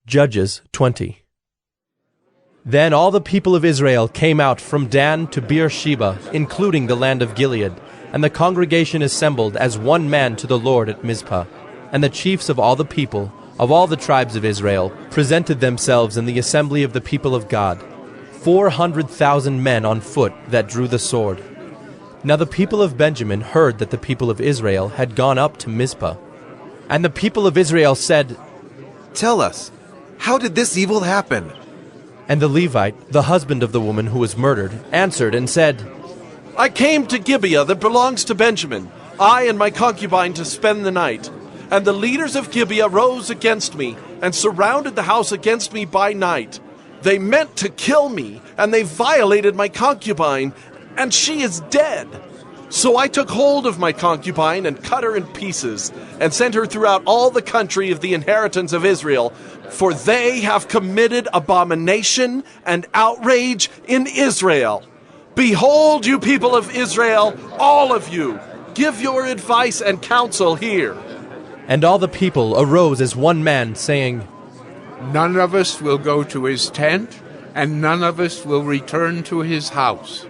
Judges 20. Then all the people of Israel came out from Dan to Beersheba, including the land of Gilead, and the congregation assembled as one man to the Lord at Mizpah. And the chiefs of all the people, of all the tribes of Israel, presented themselves in the assembly of the people of God, 400,000 men on foot that drew the sword. Now the people of Benjamin heard that the people of Israel had gone up to Mizpah. And the people of Israel said, "Tell us, how did this evil happen?" And the Levite, the husband of the woman who was murdered, answered and said, I came to Gibeah that belongs to Benjamin, I and my concubine to spend the night. And the leaders of Gibeah rose against me and surrounded the house against me by night. They meant to kill me, and they violated my concubine, and she is dead. So I took hold of my concubine and cut her in pieces, and sent her throughout all the country of the inheritance of Israel, for they have committed abomination and outrage in Israel. Behold, you people of Israel, all of you, give your advice and counsel here. And all the people arose as one man, saying, None of us will go to his tent, and none of us will return to his house.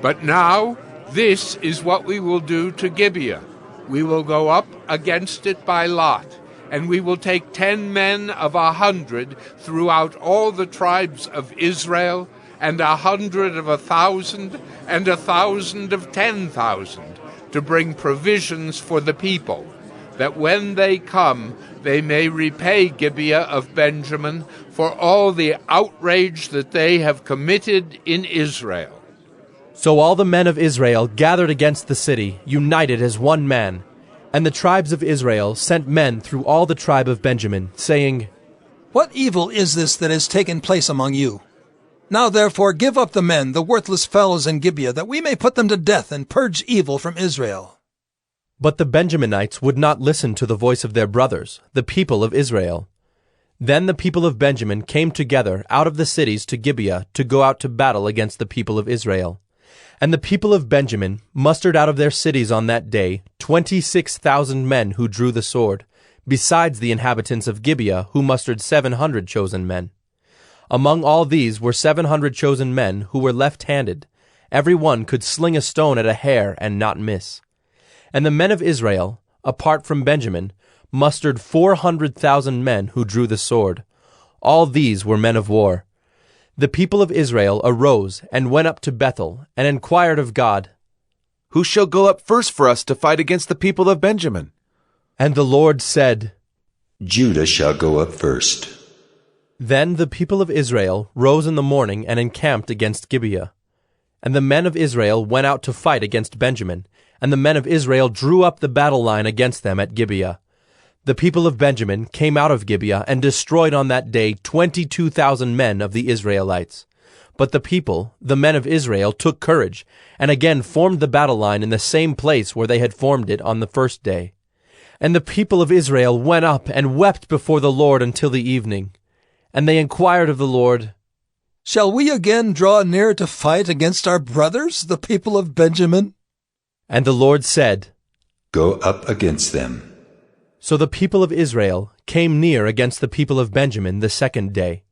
But now, this is what we will do to Gibeah. We will go up against it by lot, and we will take 10 men of 100 throughout all the tribes of Israel, and 100 of 1,000, and 1,000 of 10,000, to bring provisions for the people, that when they come, they may repay Gibeah of Benjamin for all the outrage that they have committed in Israel. So all the men of Israel gathered against the city, united as one man. And the tribes of Israel sent men through all the tribe of Benjamin, saying, What evil is this that has taken place among you? Now therefore give up the men, the worthless fellows in Gibeah, that we may put them to death and purge evil from Israel. But the Benjaminites would not listen to the voice of their brothers, the people of Israel. Then the people of Benjamin came together out of the cities to Gibeah to go out to battle against the people of Israel. And the people of Benjamin mustered out of their cities on that day 26,000 men who drew the sword, besides the inhabitants of Gibeah, who mustered 700 chosen men. Among all these were 700 chosen men who were left-handed. Every one could sling a stone at a hair and not miss. And the men of Israel, apart from Benjamin, mustered 400,000 men who drew the sword. All these were men of war. The people of Israel arose and went up to Bethel and inquired of God, Who shall go up first for us to fight against the people of Benjamin? And the Lord said, Judah shall go up first. Then the people of Israel rose in the morning and encamped against Gibeah. And the men of Israel went out to fight against Benjamin, and the men of Israel drew up the battle line against them at Gibeah. The people of Benjamin came out of Gibeah and destroyed on that day 22,000 men of the Israelites. But the people, the men of Israel, took courage, and again formed the battle line in the same place where they had formed it on the first day. And the people of Israel went up and wept before the Lord until the evening. And they inquired of the Lord, Shall we again draw near to fight against our brothers, the people of Benjamin? And the Lord said, Go up against them. So the people of Israel came near against the people of Benjamin the second day.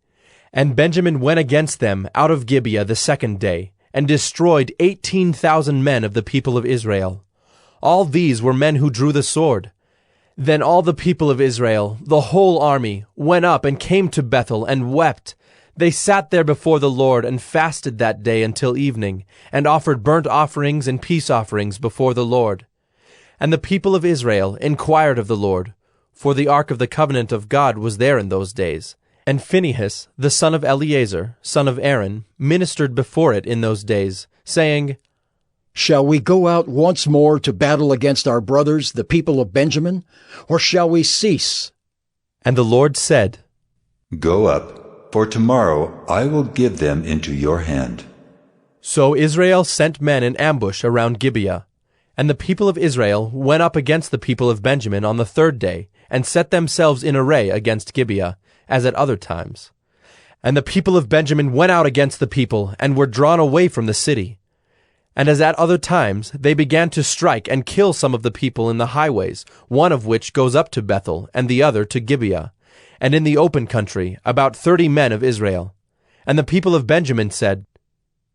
And Benjamin went against them out of Gibeah the second day, and destroyed 18,000 men of the people of Israel. All these were men who drew the sword. Then all the people of Israel, the whole army, went up and came to Bethel and wept. They sat there before the Lord and fasted that day until evening, and offered burnt offerings and peace offerings before the Lord. And the people of Israel inquired of the Lord, for the ark of the covenant of God was there in those days. And Phinehas, the son of Eleazar, son of Aaron, ministered before it in those days, saying, Shall we go out once more to battle against our brothers, the people of Benjamin, or shall we cease? And the Lord said, Go up, for tomorrow I will give them into your hand. So Israel sent men in ambush around Gibeah. And the people of Israel went up against the people of Benjamin on the third day, and set themselves in array against Gibeah, as at other times. And the people of Benjamin went out against the people, and were drawn away from the city. And as at other times, they began to strike and kill some of the people in the highways, one of which goes up to Bethel, and the other to Gibeah. and in the open country about 30 men of Israel. And the people of Benjamin said,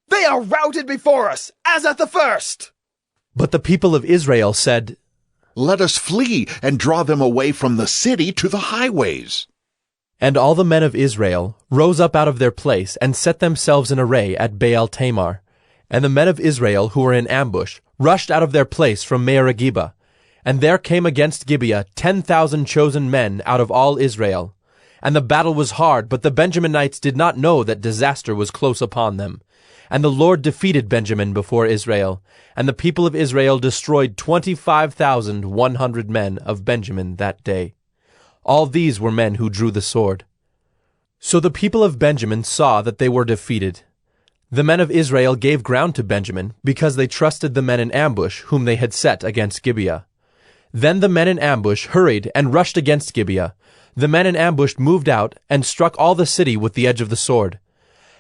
They are routed before us, as at the first. But the people of Israel said, Let us flee and draw them away from the city to the highways. And all the men of Israel rose up out of their place and set themselves in array at Baal Tamar. And the men of Israel who were in ambush rushed out of their place from Mearagibah. And there came against Gibeah 10,000 chosen men out of all Israel. And the battle was hard, but the Benjaminites did not know that disaster was close upon them. And the Lord defeated Benjamin before Israel, and the people of Israel destroyed 25,100 men of Benjamin that day. All these were men who drew the sword. So the people of Benjamin saw that they were defeated. The men of Israel gave ground to Benjamin, because they trusted the men in ambush whom they had set against Gibeah. Then the men in ambush hurried and rushed against Gibeah. The men in ambush moved out and struck all the city with the edge of the sword.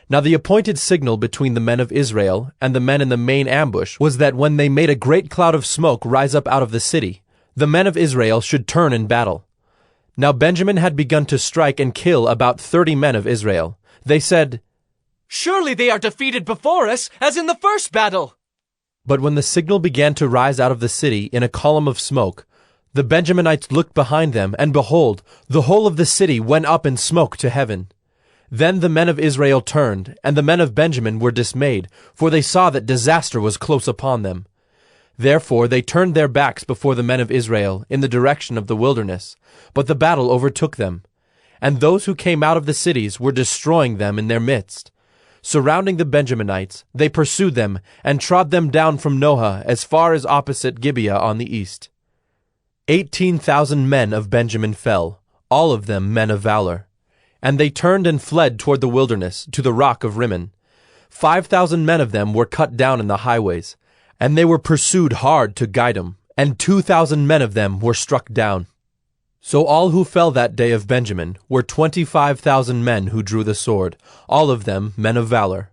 Now the appointed signal between the men of Israel and the men in the main ambush was that when they made a great cloud of smoke rise up out of the city, the men of Israel should turn in battle. Now Benjamin had begun to strike and kill about 30 men of Israel. They said, Surely they are defeated before us, as in the first battle. But when the signal began to rise out of the city in a column of smoke, the Benjaminites looked behind them, and behold, the whole of the city went up in smoke to heaven. Then the men of Israel turned, and the men of Benjamin were dismayed, for they saw that disaster was close upon them. Therefore they turned their backs before the men of Israel in the direction of the wilderness, but the battle overtook them. And those who came out of the cities were destroying them in their midst. Surrounding the Benjaminites, they pursued them, and trod them down from Noah as far as opposite Gibeah on the east. 18,000 men of Benjamin fell, all of them men of valor. And they turned and fled toward the wilderness, to the rock of Rimmon. 5,000 men of them were cut down in the highways, and they were pursued hard to Gidom, and 2,000 men of them were struck down. So all who fell that day of Benjamin were 25,000 men who drew the sword, all of them men of valor.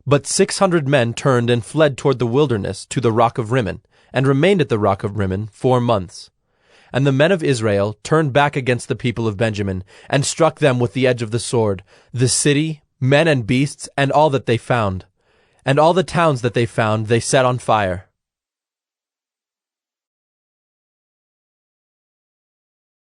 But 600 men turned and fled toward the wilderness to the rock of Rimmon, and remained at the rock of Rimmon 4 months. And the men of Israel turned back against the people of Benjamin, and struck them with the edge of the sword, the city, men and beasts, and all that they found. And all the towns that they found they set on fire.